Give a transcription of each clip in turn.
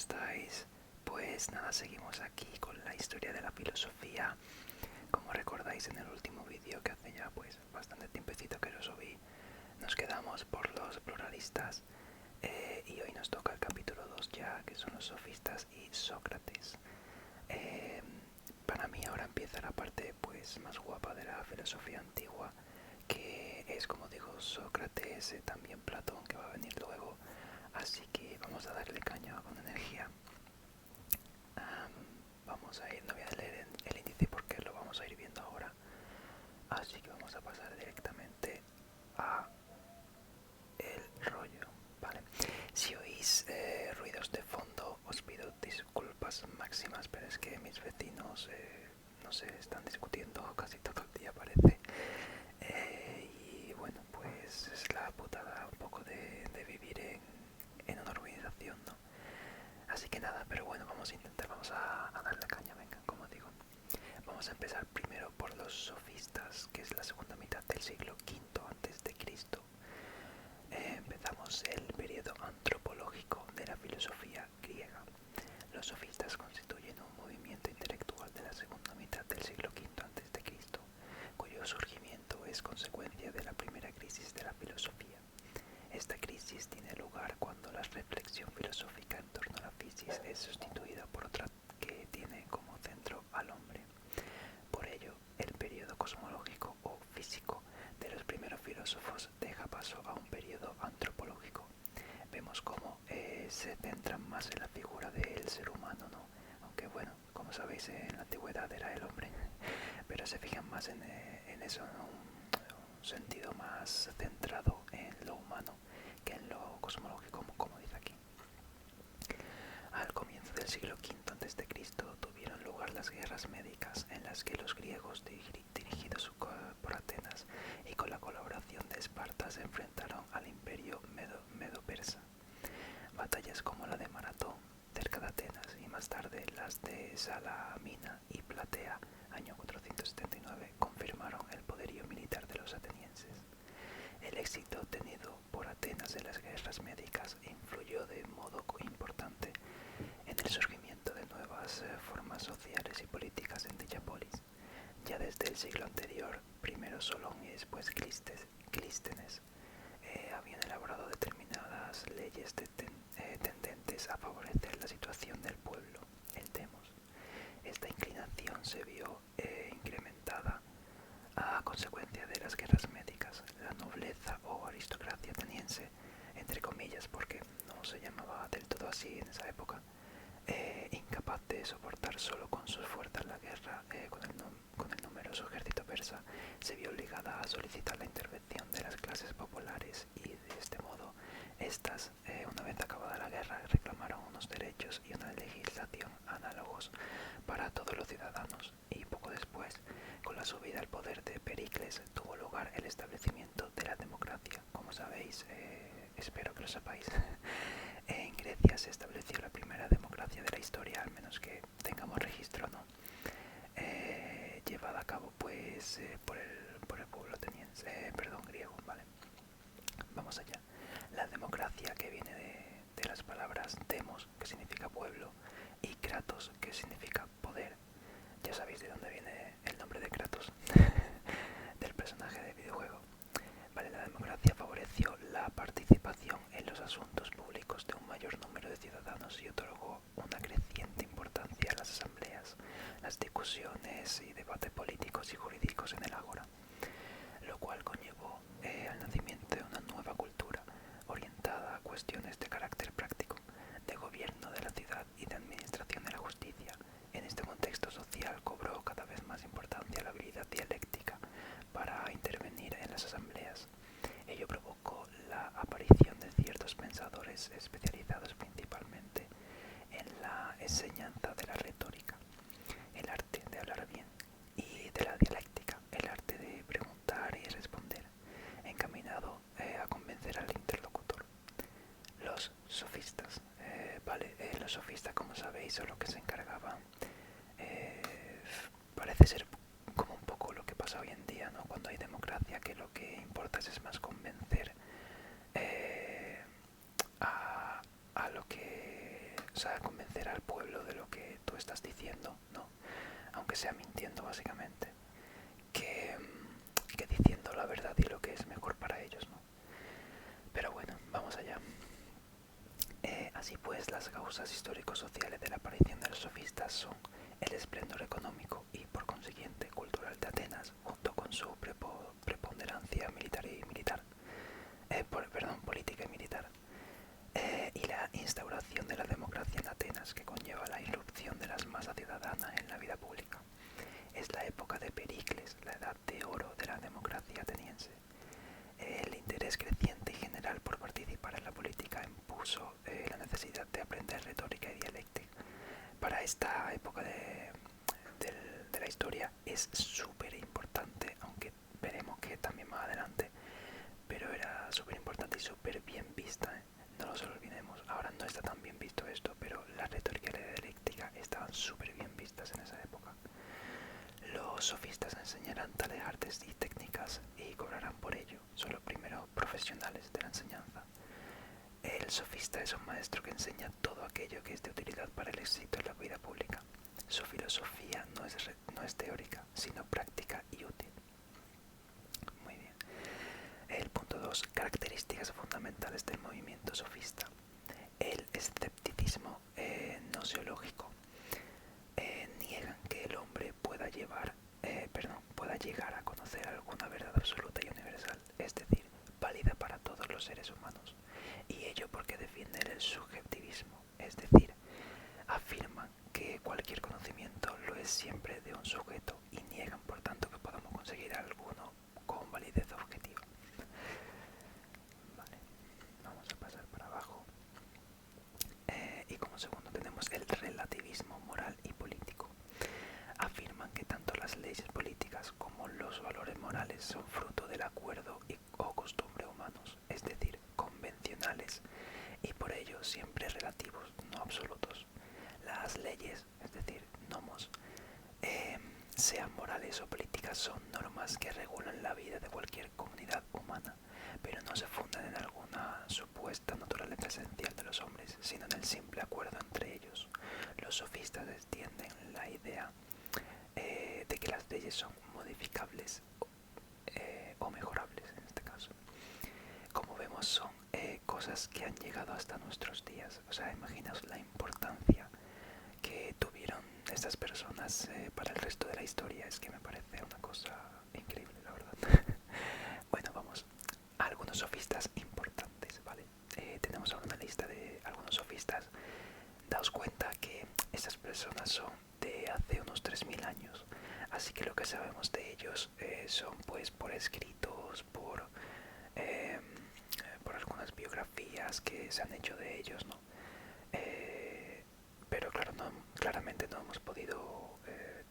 estáis? Pues nada, seguimos aquí con la historia de la filosofía. Como recordáis en el último vídeo que hace ya pues bastante tiempecito que lo subí, nos quedamos por los pluralistas y hoy nos toca el capítulo 2 ya, que son los sofistas y Sócrates. Eh, para mí ahora empieza la parte pues más guapa de la filosofía antigua, que es, como digo, Sócrates, también Platón, que va a venir luego. Así que vamos a darle caña con energía. Vamos a ir, no voy a leer el índice porque lo vamos a ir viendo ahora. Así que vamos a pasar directamente a el rollo. Vale. Si oís ruidos de fondo, os pido disculpas máximas, pero es que mis vecinos, no sé, están discutiendo casi todo el día, parece. Y bueno, pues es la putada un poco de vivir en una urbanización, ¿no? Así que nada, pero bueno, vamos a intentar, vamos a darle caña, venga, como digo. Vamos a empezar primero por los sofistas, que es la segunda mitad del siglo V antes de Cristo. Empezamos el periodo antropológico de la filosofía griega. Los sofistas constituyen un movimiento intelectual de la segunda mitad del siglo V antes de Cristo, cuyo surgimiento es consecuencia de la primera crisis de la filosofía. Esta crisis tiene lugar cuando la reflexión filosófica en torno a la física es sustituida por otra que tiene como centro al hombre. Por ello, el periodo cosmológico o físico de los primeros filósofos deja paso a un periodo antropológico. Vemos cómo se centran más en la figura del ser humano, ¿no? Aunque bueno, como sabéis, en la antigüedad era el hombre, pero se fijan más en eso, ¿no? Un sentido más centrado en lo humano que en lo cosmológico, como dice aquí. Al comienzo del siglo V a.C. tuvieron lugar las guerras médicas, en las que los griegos, dirigidos por Atenas y con la colaboración de Esparta, se enfrentaron al imperio medo-persa. Batallas como la de Maratón, cerca de Atenas, y más tarde las de Salamina y Platea, año 479, confirmaron el poderío militar de los atenienses. El éxito obtenido por Atenas en las guerras médicas influyó de modo importante en el surgimiento de nuevas formas sociales y políticas en dicha polis. Ya desde el siglo anterior, primero Solón y después Clístenes habían elaborado determinadas leyes tendentes a favorecer la situación del pueblo, el demos. Esta inclinación se vio incrementada a consecuencia de las guerras médicas. La nobleza o aristocracia ateniense, entre comillas, porque no se llamaba del todo así en esa época, incapaz de soportar solo con sus fuerzas la guerra con el numeroso ejército persa, se vio obligada a solicitar la intervención de las clases populares y de este modo estas, una vez acabada la guerra, reclamaron unos derechos y una legislación análogos para todos los ciudadanos, y poco después, con la subida al poder de Pericles, tuvo lugar el establecimiento de la democracia. Como sabéis, espero que lo sepáis, en Grecia se estableció la primera democracia de la historia, al menos que tengamos registro, ¿no? Llevada a cabo pues por el pueblo ateniense, perdón, griego, ¿vale? Vamos allá. La democracia, que viene de las palabras demos, que significa pueblo, y kratos, que significa poder. Ya sabéis de dónde viene el nombre de Kratos, del personaje de videojuego. Vale, la democracia favoreció la participación en los asuntos públicos de un mayor número de ciudadanos y otorgó una creciente importancia a las asambleas, las discusiones y debates políticos y jurídicos en el ágora, lo cual conllevó al nacimiento de una nueva cultura orientada a cuestiones de carácter práctico, de gobierno de la ciudad y de administración de la justicia. En este contexto social cobró cada vez más importancia la habilidad dialéctica para intervenir en las asambleas. Ello provocó la aparición de ciertos pensadores especializados principalmente en la enseñanza de la retórica, el arte de hablar bien, y de la dialéctica, el arte de preguntar y responder, encaminado a convencer al interlocutor. Los sofistas, los sofistas, como sabéis, son los que se encargaban, parece ser como un poco lo que pasa hoy en día, ¿no? Cuando hay democracia, que lo que importa es más convencer eh, a, a lo que sea, convencer al pueblo de lo que tú estás diciendo, ¿no? Aunque sea mintiendo básicamente, que, que diciendo la verdad y lo que es mejor para ellos, ¿no? Pero bueno, vamos allá. Así pues, las causas histórico-sociales de la aparición de los sofistas son el esplendor económico y, por consiguiente, cultural de Atenas, junto con su preponderancia política y militar, y la instauración de la democracia en Atenas, que conlleva la irrupción de las masas ciudadanas en la vida pública. Es la época de Pericles, la edad de oro de la democracia ateniense. El interés creciente y general por participar en la política impuso la necesidad de aprender retórica y dialéctica. Para esta época de la historia es súper importante, aunque veremos que también más adelante, pero era súper importante y súper bien vista, ¿eh? No nos olvidemos. Ahora no está tan bien visto esto, pero la retórica y la dialéctica estaban súper bien vistas en esa época. Los sofistas enseñarán tales artes y técnicas y cobrarán por ello. Son los primeros profesionales de la enseñanza. El sofista es un maestro que enseña todo aquello que es de utilidad para el éxito en la vida pública. Su filosofía no es teórica, sino práctica y útil. Muy bien. El punto 2. Características fundamentales del movimiento sofista. El escepticismo gnoseológico. Niegan que el hombre pueda llegar a conocer alguna verdad absoluta y universal, es decir, válida para todos los seres humanos, y ello porque defienden el subjetivismo, es decir, afirman que cualquier conocimiento lo es siempre de un sujeto y niegan por tanto que podamos conseguir alguno con validez objetiva. Vale, vamos a pasar para abajo. Y como segundo tenemos el relativismo moral y político. Afirman que tanto las leyes políticas como los valores morales son fruto del acuerdo o costumbre humanos, es decir, convencionales, y por ello siempre relativos, no absolutos. Las leyes, es decir, nomos, sean morales o políticas, son normas que regulan la vida de cualquier comunidad humana, pero no se fundan en alguna supuesta naturaleza esencial de los hombres, sino en el simple acuerdo entre ellos. Los sofistas extienden la idea de que las leyes son modificables o mejorables en este caso. Como vemos, son cosas que han llegado hasta nuestros días. O sea, imaginaos la importancia que tuvieron estas personas para el resto de la historia. Es que me parece una cosa increíble, la verdad. Bueno, vamos a algunos sofistas importantes, ¿vale? Tenemos ahora una lista de algunos sofistas. Daos cuenta que estas personas son de hace unos 3000 años, así que lo que sabemos de ellos son pues por escritos, por algunas biografías que se han hecho de ellos, ¿no? Pero claro, claramente no hemos podido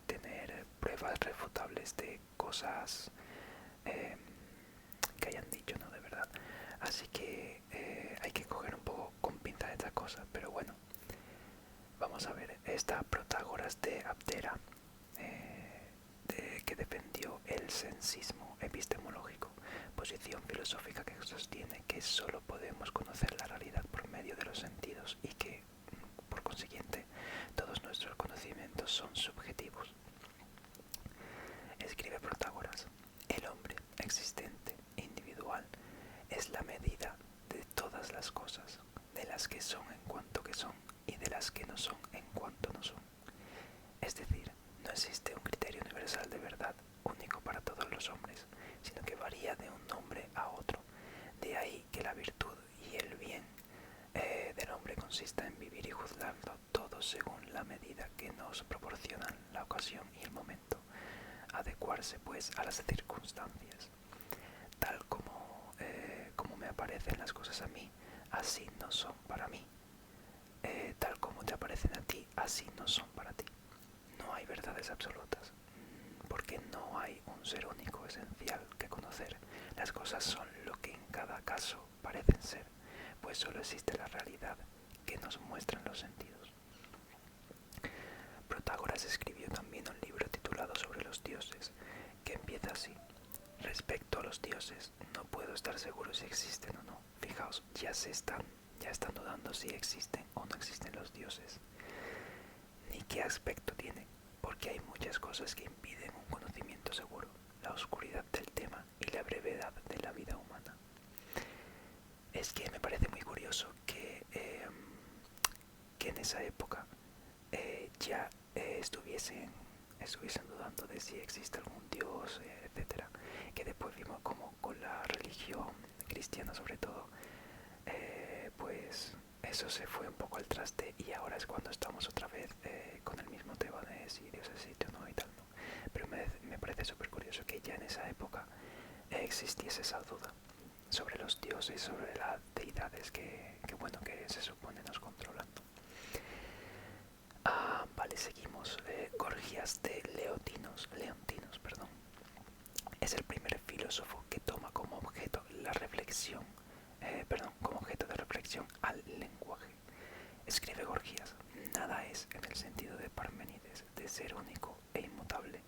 tener pruebas refutables de cosas que hayan dicho, ¿no? De verdad. Así que hay que coger un poco con pinza esta cosa, pero bueno. Vamos a ver, esta Protágoras de Abdera, que defendió el sensismo epistemológico, posición filosófica que sostiene que solo podemos conocer la realidad por medio de los sentidos y que, por consiguiente, todos nuestros conocimientos son subjetivos. Escribe Protágoras: el hombre existente, individual, es la medida de todas las cosas, de las que son en cuanto que son y de las que no son en cuanto no son. Es decir, no existe un criterio universal de verdad único para todos los hombres, sino que varía de un hombre a otro. De ahí que la virtud y el bien del hombre consista en vivir y juzgarlo todo según la medida que nos proporcionan la ocasión y el momento. Adecuarse pues a las circunstancias. Tal como me aparecen las cosas a mí, así no son para mí. Tal como te aparecen a ti, así no son para ti. No hay verdades absolutas, porque no hay un ser único esencial que conocer. Las cosas son lo que en cada caso parecen ser, pues solo existe la realidad que nos muestran los sentidos. Protágoras escribió también un libro titulado Sobre los dioses, que empieza así: respecto a los dioses, no puedo estar seguro si existen o no. Fijaos, ya se están ya están dudando si existen o no existen los dioses, ni qué aspecto tienen, porque hay muchas cosas que impiden un conocimiento seguro, la oscuridad del tema y la brevedad de la vida humana. Es que me parece muy curioso que en esa época ya estuviesen dudando de si existe algún dios, etcétera. Que después vimos como con la religión cristiana sobre todo, pues eso se fue un poco al traste y ahora es cuando estamos otra vez con el mismo tema de si Dios existe o no y tal, ¿no? Pero me parece súper curioso que ya en esa época existiese esa duda sobre los dioses, sobre las deidades bueno, que se supone nos controlan. Vale, seguimos. Gorgias de Leontinos, perdón. Es el primer filósofo que toma como objeto la reflexión, como objeto de reflexión al lenguaje. Escribe Gorgias: nada es, en el sentido de Parménides, de ser único e inmutable.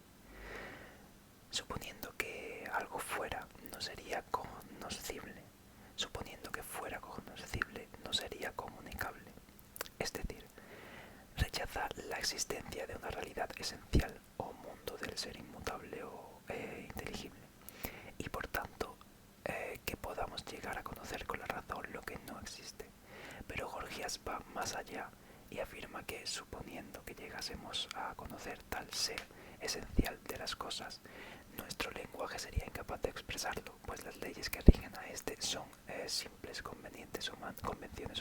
Suponiendo que algo fuera, no sería cognoscible. Suponiendo que fuera cognoscible, no sería comunicable. Es decir, rechaza la existencia de una realidad esencial o mundo del ser inmutable o inteligible, y por tanto que podamos llegar a conocer con la razón lo que no existe. Pero Gorgias va más allá y afirma que, suponiendo que llegásemos a conocer tal ser esencial de las cosas, nuestro lenguaje sería incapaz de expresarlo, pues las leyes que rigen a este son simples convenciones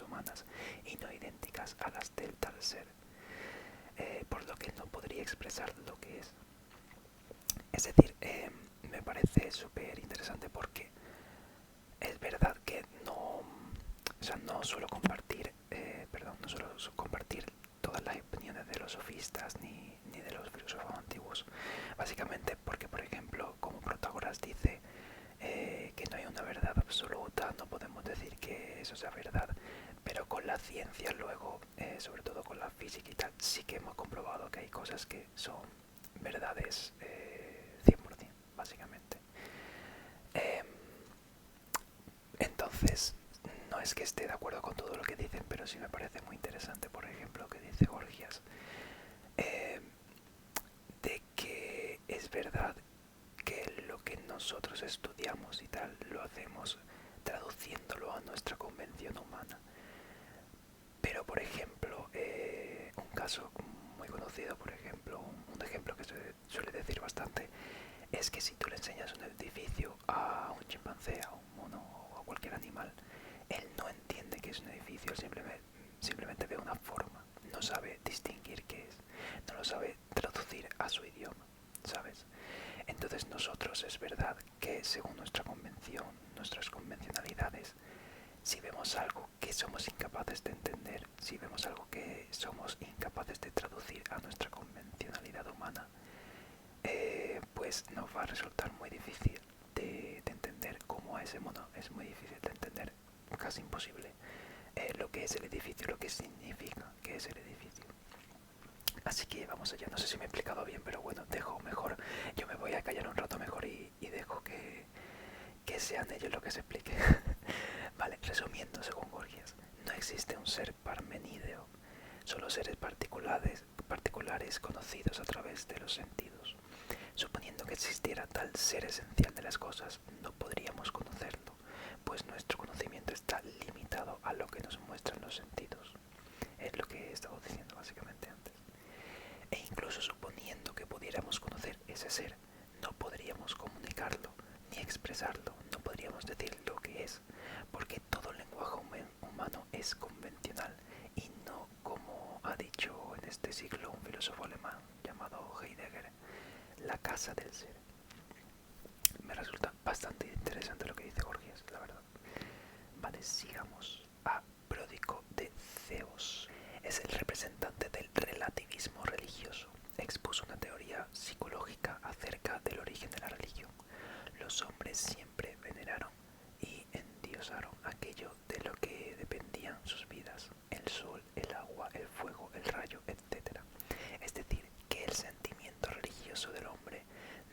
humanas y no idénticas a las del tal ser, por lo que no podría expresar lo que es. Es decir, me parece súper interesante porque es verdad que no suelo compartir, no suelo compartir todas las opiniones de los sofistas ni de los filósofos antiguos, básicamente porque, por ejemplo, como Protágoras dice que no hay una verdad absoluta, no podemos decir que eso sea verdad, pero con la ciencia luego, sobre todo con la física y tal, sí que hemos comprobado que hay cosas que son verdades 100%, básicamente. Eh, entonces, no es que esté de acuerdo con todo lo que dicen, pero sí me parece muy interesante, por ejemplo, que dice Gorgias, de que es verdad que lo que nosotros estudiamos y tal lo hacemos traduciéndolo a nuestra convención humana. Pero, por ejemplo, un caso muy conocido, por ejemplo, un ejemplo que se suele decir bastante, es que si tú le enseñas un edificio a un chimpancé, a un mono o a cualquier animal, él no entiende que es un edificio, simplemente ve una forma, no sabe distinguir qué es, no lo sabe traducir a su idioma, ¿sabes? Entonces nosotros es verdad que según nuestra convención, nuestras convencionalidades, si vemos algo que somos incapaces de entender, si vemos algo que somos incapaces de traducir a nuestra convencionalidad humana, pues nos va a resultar muy difícil de entender, como a ese mono es muy difícil de entender, casi imposible, lo que es el edificio, lo que significa que es el edificio. Así que vamos allá, no sé si me he explicado bien, pero bueno, yo me voy a callar un rato mejor y dejo que sean ellos lo que se explique. Vale, resumiendo, según Gorgias, no existe un ser parmenídeo, solo seres particulares conocidos a través de los sentidos. Suponiendo que existiera tal ser esencial de las cosas, no podríamos conocerlo, pues nuestro conocimiento está limitado a lo que nos muestran los sentidos. Es lo que he estado diciendo básicamente antes. E incluso suponiendo que pudiéramos conocer ese ser, no podríamos comunicarlo ni expresarlo, no podríamos decir lo que es, porque todo lenguaje humano es convencional y no, como ha dicho en este siglo un filósofo alemán llamado Heidegger, la casa del ser. Me resulta bastante interesante lo que dice Gorgias, la verdad. Vale, sigamos. A Pródico de Zeus. Es el representante del relativismo religioso. Expuso una teoría psicológica acerca del origen de la religión. Los hombres siempre veneraron y endiosaron aquello de lo que dependían sus vidas: el sol, el agua, el fuego, el rayo, etc. Es decir, que el sentimiento religioso del hombre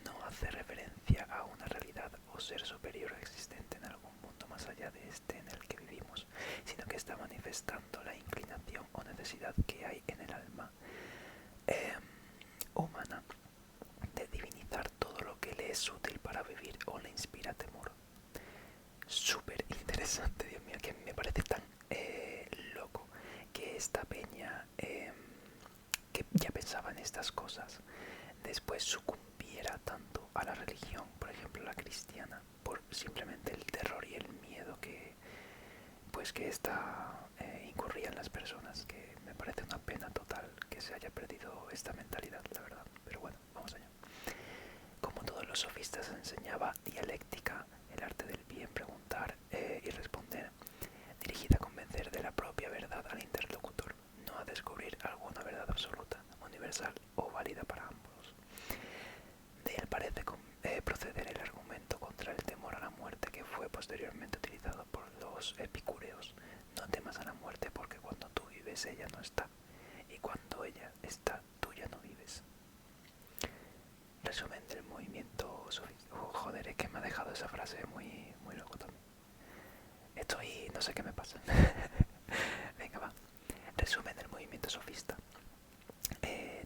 no hace referencia a una realidad o ser superior existente en algún mundo más allá de este en el que vivimos, sino que está manifestado manifestando la inclinación o necesidad que hay en el alma humana de divinizar todo lo que le es útil para vivir o le inspira temor. Súper interesante, Dios mío, que me parece tan loco que esta peña que ya pensaba en estas cosas después sucumbiera tanto a la religión, por ejemplo la cristiana, por simplemente el terror y el miedo que pues que esta incurrían las personas, que me parece una pena total que se haya perdido esta mentalidad, la verdad. Pero bueno, vamos allá. Como todos los sofistas enseñaba dialéctica, el arte del bien preguntar y responder, dirigida a convencer de la propia verdad al interlocutor, no a descubrir alguna verdad absoluta, universal o válida para ambos. De él parece proceder el argumento contra el temor a la muerte que fue posteriormente utilizado por los epicúreos. No temas a la muerte porque cuando tú vives ella no está, y cuando ella está tú ya no vives. Resumen del movimiento sofista. Joder, es que me ha dejado esa frase muy, muy loco también. Estoy... no sé qué me pasa. Venga, va. Resumen del movimiento sofista.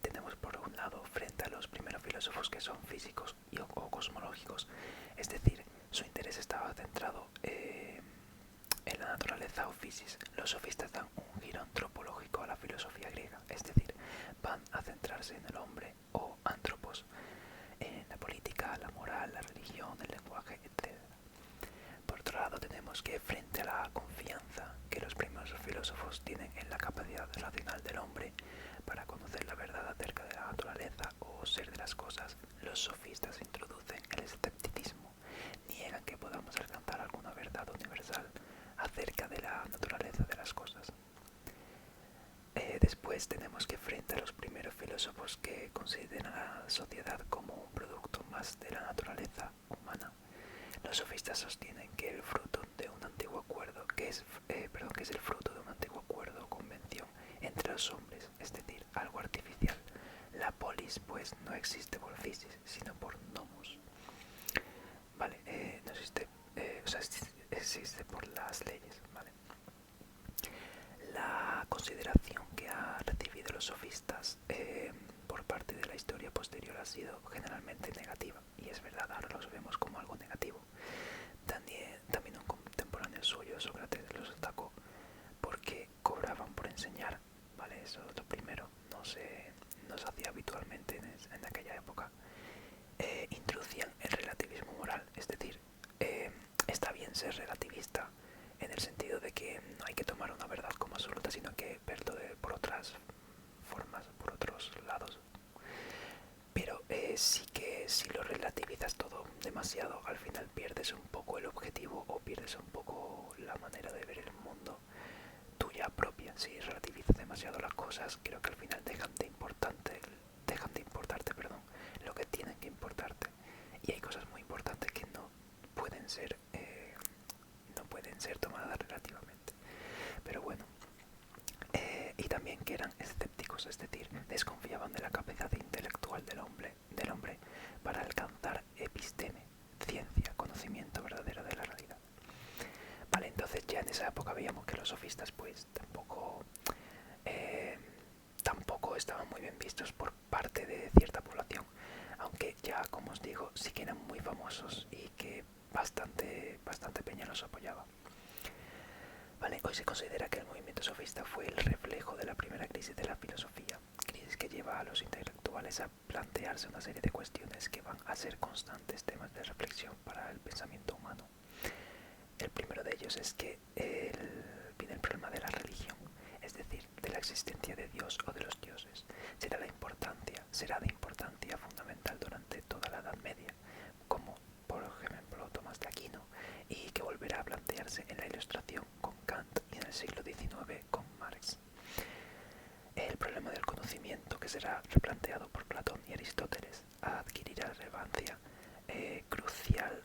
Tenemos por un lado frente a los primeros filósofos que son físicos o cosmológicos, es decir, su interés estaba centrado en la naturaleza o physis. Los sofistas dan un giro antropológico a la filosofía griega, es decir, van a centrarse en el hombre o antropos, en la política, la moral, la religión, el lenguaje, etc. Por otro lado tenemos que frente a la confianza que los primeros filósofos tienen en la capacidad racional del hombre para conocer la verdad acerca de la naturaleza o ser de las cosas, los sofistas introducen el escepticismo, niegan que podamos alcanzar alguna verdad universal acerca de la naturaleza de las cosas. Después tenemos que frente a los primeros filósofos que consideran a la sociedad como un producto más de la naturaleza humana, los sofistas sostienen que el fruto de un antiguo acuerdo, que es el fruto de un antiguo acuerdo o convención entre los hombres, es decir, algo artificial. La polis, pues, no existe por physis, sino por nomos. Vale, no existe, o sea, existe por las leyes, ¿vale? La consideración que ha recibido los sofistas por parte de la historia posterior ha sido generalmente negativa, y es verdad, ahora los vemos como algo negativo. También un contemporáneo suyo, Sócrates, los atacó porque cobraban por enseñar, ¿vale? Eso es lo primero, no se hacía habitualmente en aquella época. Introducían el relativismo moral, es decir, está bien ser relativista en el sentido de que no hay que tomar una verdad como absoluta, sino que verlo por otras formas, por otros lados. Pero sí que si lo relativizas todo demasiado, al final pierdes un poco el objetivo o pierdes un poco la manera de ver el mundo tuya propia. Si relativizas demasiado las cosas, creo que al final dejan de importarte, perdón, lo que tienen que importarte. Y hay cosas muy importantes que no pueden ser tomadas relativamente. Pero bueno, y también que eran escépticos, es decir, desconfiaban de la capacidad intelectual del hombre para alcanzar episteme, ciencia, conocimiento verdadero de la realidad. Vale, entonces ya en esa época veíamos que los sofistas pues tampoco estaban muy bien vistos por parte de cierta población, aunque ya, como os digo, sí que eran muy famosos y que bastante peña los apoyaba. Vale, hoy se considera que el movimiento sofista fue el reflejo de la primera crisis de la filosofía, crisis que lleva a los intelectuales a plantearse una serie de cuestiones que van a ser constantes temas de reflexión para el pensamiento humano. El primero de ellos es que viene el problema de la religión, es decir, de la existencia de Dios o de los dioses. Será de importancia fundamental durante toda la Edad Media, como por ejemplo Tomás de Aquino, y que volverá a plantearse en la Ilustración con Kant y en el siglo XIX con Marx. El problema del conocimiento, que será replanteado por Platón y Aristóteles, adquirirá relevancia crucial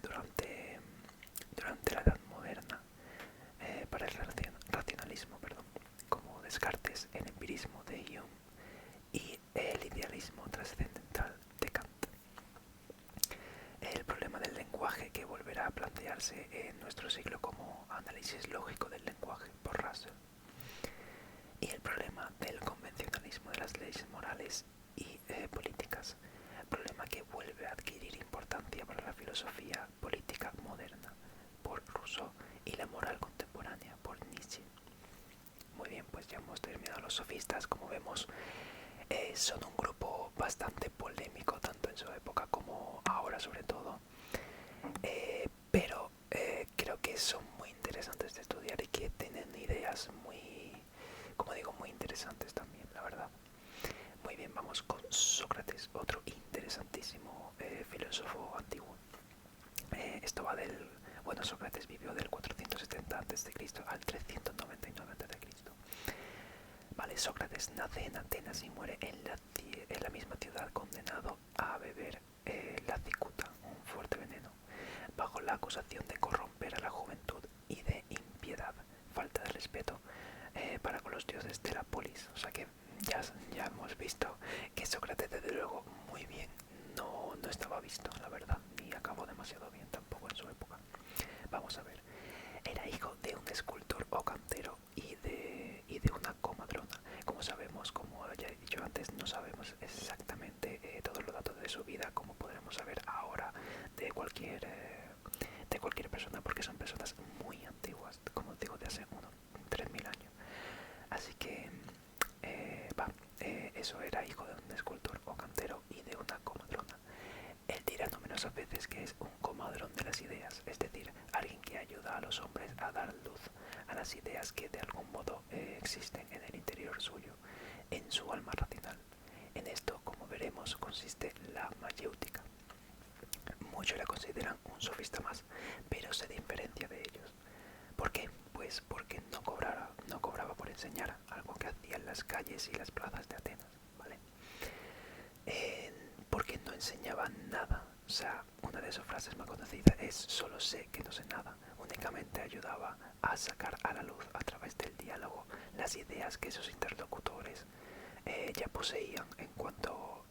durante la Edad Moderna para el racionalismo, como Descartes, el empirismo de Hume y el idealismo trascendental de Kant. El problema del lenguaje lenguaje que volverá a plantearse en nuestro siglo como análisis lógico del lenguaje por Russell. Y el problema del convencionalismo de las leyes morales y políticas, problema que vuelve a adquirir importancia para la filosofía política moderna por Rousseau y la moral contemporánea por Nietzsche. Muy bien, pues ya hemos terminado los sofistas. Como vemos, son un grupo bastante polémico tanto en su época como ahora sobre todo, pero creo que son muy interesantes de estudiar y que tienen ideas muy, como digo, muy interesantes también, la verdad. Muy bien, vamos con Sócrates, otro interesantísimo filósofo antiguo. Esto va del... Bueno, Sócrates vivió del 470 a.C. al 399 a.C. Vale, Sócrates nace en Atenas y muere en la misma ciudad, condenado a beber la cicuta, un fuerte veneno, bajo la acusación de corromper a la juventud y de impiedad, falta de respeto para con los dioses de la polis. O sea que ya hemos visto que Sócrates, desde luego, muy bien, no estaba visto, la verdad, ni acabó demasiado bien tampoco en su época. Vamos a ver. Era hijo de un escultor o cantero y de una comadrona. Como sabemos, como ya he dicho antes, no sabemos exactamente todos los datos de su vida, como podremos saber ahora de cualquier persona, porque son personas muy antiguas, como digo, de hace unos 3000 años. Así que, eso, era hijo de un escultor o cantero y de una comadrona. Él dirá numerosas veces que es un comadrón de las ideas, es decir, alguien que ayuda a los hombres a dar luz a las ideas que de algún modo existen en el interior suyo, en su alma racional. En esto, como veremos, consiste la mayéutica. Muchos la consideran un sofista más, pero se diferencia de ellos. ¿Por qué? Pues porque no cobraba por enseñar, algo que hacía en las calles y las plazas de Atenas, ¿vale? Porque no enseñaba nada. O sea, una de sus frases más conocidas es: solo sé que no sé nada. Únicamente ayudaba a sacar a la luz a través del diálogo las ideas que sus interlocutores ya poseían en cuanto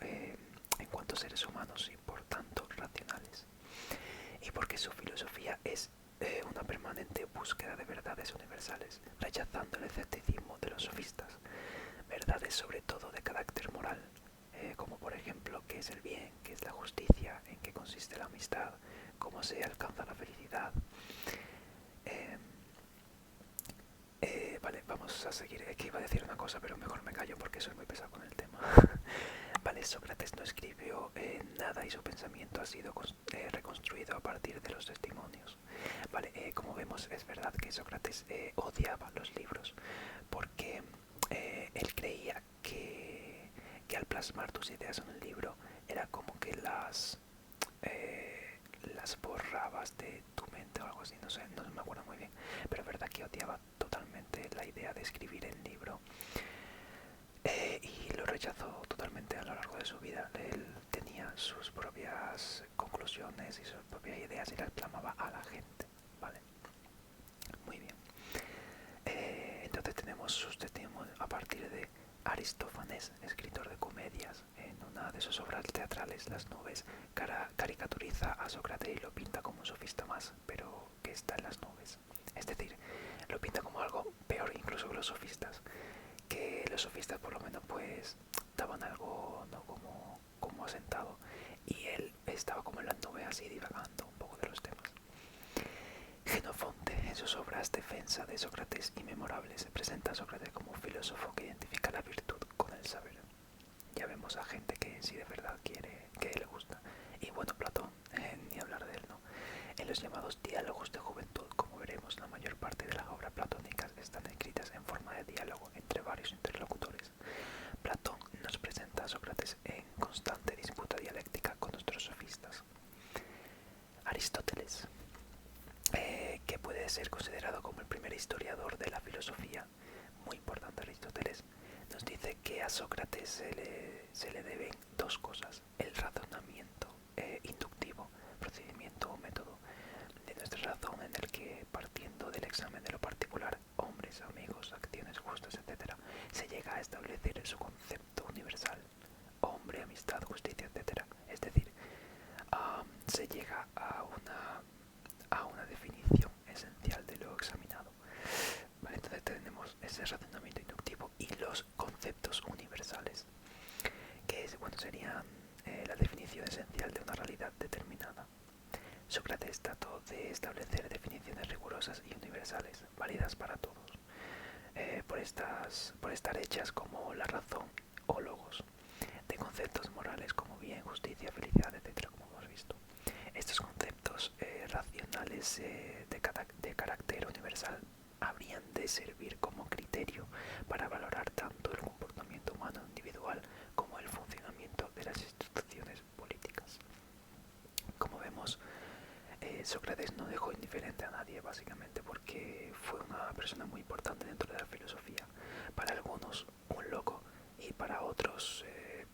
seres humanos y por tanto racionales. Y porque su filosofía es una permanente búsqueda de verdades universales, rechazando el escepticismo de los sofistas, verdades sobre todo de carácter moral, como por ejemplo qué es el bien, qué es la justicia, en qué consiste la amistad, cómo se alcanza la felicidad. Vale, vamos a seguir. Es que iba a decir una cosa, pero mejor me callo porque soy muy pesado con el tema. Vale, Sócrates no escribió nada y su pensamiento ha sido reconstruido a partir de los testimonios. Vale, como vemos, es verdad que Sócrates odiaba los libros porque él creía que al plasmar tus ideas en un libro era como que las borrabas de tu mente o algo así, no sé, no me acuerdo muy bien, pero es verdad que odiaba totalmente la idea de escribir el libro, y lo rechazó totalmente a lo largo de su vida. Él tenía sus propias conclusiones y sus propias ideas y las plasmaba a la gente, ¿vale? Muy bien. Entonces tenemos sus testimonios a partir de Aristófanes, escritor de comedias. En una de sus obras teatrales, Las nubes, caricaturiza a Sócrates y lo pinta como un sofista más, pero que está en las nubes. Es decir, lo pinta como algo peor incluso que los sofistas. Que los sofistas por lo menos pues daban algo, ¿no?, como asentado, y él estaba como en las nubes así divagando un poco de los temas. Genofonte, en sus obras Defensa de Sócrates y Memorables, presenta a Sócrates como un filósofo que identifica la virtud con el saber. Ya vemos a gente que sí de verdad quiere, que le gusta. Y bueno, Platón, ni hablar de él, ¿no? En los llamados diálogos de juventud, como veremos, la mayor parte de las obras platónicas están escritas en forma de diálogo entre varios interlocutores. Platón nos presenta a Sócrates en constante disputa dialéctica con nuestros sofistas. Aristóteles, que puede ser considerado como el primer historiador de la filosofía, muy importante Aristóteles, nos dice que a Sócrates se le deben dos cosas: el razonamiento inductivo, procedimiento o método de nuestra razón, en el que, partiendo del examen de lo particular, hombres, amigos, acciones justas, etc., se llega a establecer su concepto universal: hombre, amistad, justicia, etc. Es decir, se llega a una definición esencial de lo examinado. Vale, entonces tenemos ese razonamiento inductivo y los conceptos universales, que es, bueno, serían la definición esencial de una realidad determinada. Sócrates trató de establecer definiciones rigurosas y universales, válidas para todos, por estar hechas como la razón o logos, de conceptos morales como bien, justicia, felicidad, etc., como hemos visto. Estos conceptos racionales de carácter universal habrían de servir como criterio para valorar tanto el comportamiento humano individual como el funcionamiento de las instituciones políticas. Como vemos, Sócrates no dejó indiferente a nadie, básicamente porque fue una persona muy importante dentro de la filosofía. Para algunos un loco y para otros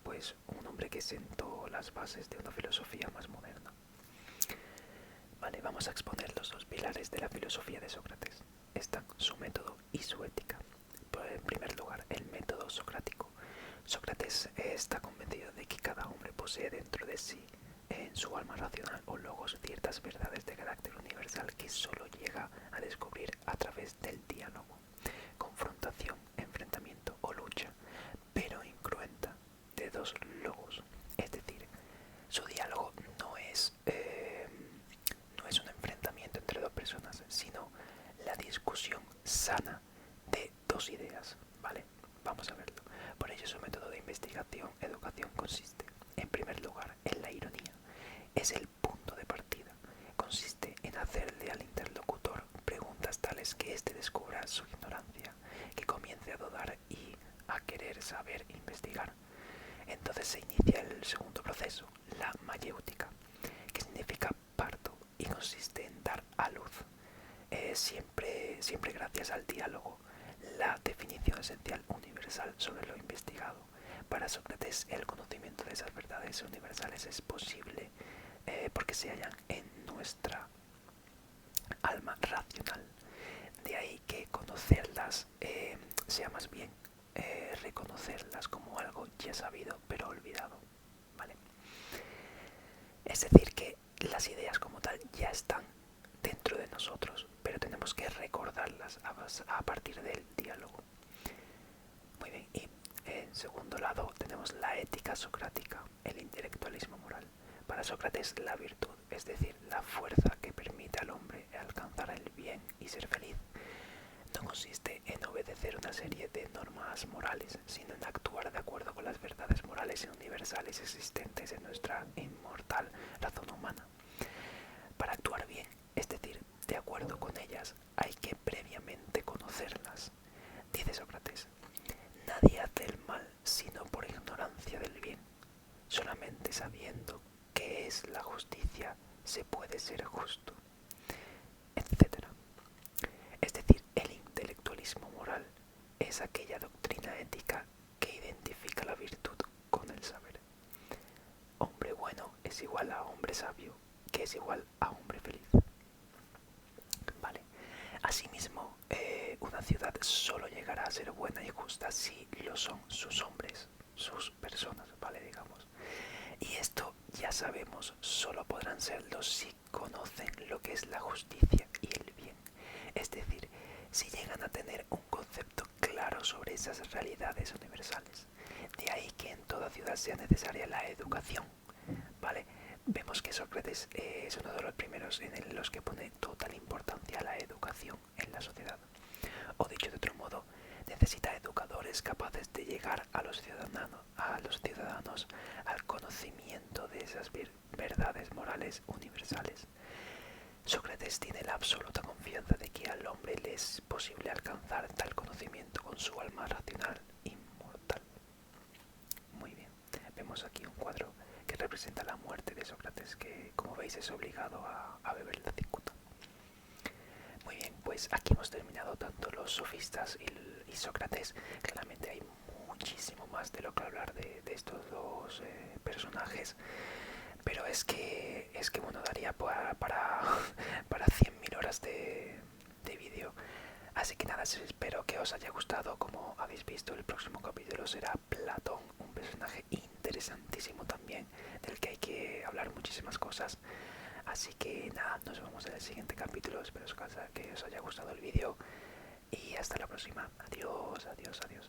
pues un hombre que sentó las bases de una filosofía más moderna. Vale, vamos a exponer los dos pilares de la filosofía de Sócrates. Están su método y su ética. En primer lugar, el método socrático. Sócrates está convencido de que cada hombre posee dentro de sí, en su alma racional o logos, ciertas verdades de carácter universal que solo llega a descubrir a través del diálogo, confrontación, enfrentamiento o lucha, pero incruenta, de dos logos. Es decir, su diálogo no es un enfrentamiento entre dos personas, sino la discusión sana de dos ideas, ¿vale? Vamos a verlo. Por ello, su método de investigación-educación consiste, en primer lugar, en la ironía. Es el punto de partida. Consiste en hacerle al interlocutor preguntas tales que éste descubra su ignorancia, que comience a dudar y a querer saber e investigar. Entonces se inicia el segundo proceso, la mayéutica, que significa parto y consiste en dar a luz, siempre gracias al diálogo, la definición esencial universal sobre lo investigado. Para Sócrates, el conocimiento de esas verdades universales es posible porque se hallan en nuestra alma racional. De ahí que conocerlas sea más bien reconocerlas como algo ya sabido pero olvidado, ¿vale? Es decir, que las ideas como tal ya están dentro de nosotros, pero tenemos que recordarlas a partir del diálogo. Muy bien, y en segundo lado tenemos la ética socrática, el intelectualismo moral. Para Sócrates, la virtud, es decir, la fuerza que permite al hombre alcanzar el bien y ser feliz, no consiste en obedecer una serie de normas morales, sino en actuar de acuerdo con las verdades morales y universales existentes en nuestra inmortal razón humana. Para actuar bien, es decir, de acuerdo con ellas, hay que previamente conocerlas. Dice Sócrates, nadie hace el mal sino por ignorancia del bien. Solamente sabiendo qué es la justicia se puede ser justo, etc. Es decir, el intelectualismo moral es aquella doctrina ética que identifica la virtud con el saber. Hombre bueno es igual a hombre sabio, que es igual a hombre feliz. Vale. Asimismo, una ciudad solo llegará a ser buena y justa si lo son sus hombres, sus personas, ¿vale? Digamos. Y esto, ya sabemos, solo podrán serlo si conocen lo que es la justicia y el bien. Es decir, si llegan a tener un concepto claro sobre esas realidades universales. De ahí que en toda ciudad sea necesaria la educación, ¿vale? Vemos que Sócrates es uno de los primeros en los que pone total importancia a la educación en la sociedad. O dicho de otro modo, necesita educadores capaces de llegar a los ciudadanos al conocimiento de esas verdades morales universales. Sócrates tiene la absoluta confianza de que al hombre le es posible alcanzar tal conocimiento con su alma racional inmortal. Muy bien, vemos aquí un cuadro que representa la muerte de Sócrates, que como veis es obligado a beber la cicuta. Muy bien, pues aquí hemos terminado tanto los sofistas y Sócrates. Claramente hay muchísimo más de lo que hablar de estos dos personajes, pero es que bueno, daría para 100.000 horas de vídeo. Así que nada, espero que os haya gustado. Como habéis visto, el próximo capítulo será Platón, un personaje interesantísimo también, del que hay que hablar muchísimas cosas. Así que nada, nos vemos en el siguiente capítulo. Espero que os haya gustado el vídeo y hasta la próxima. Adiós, adiós, adiós.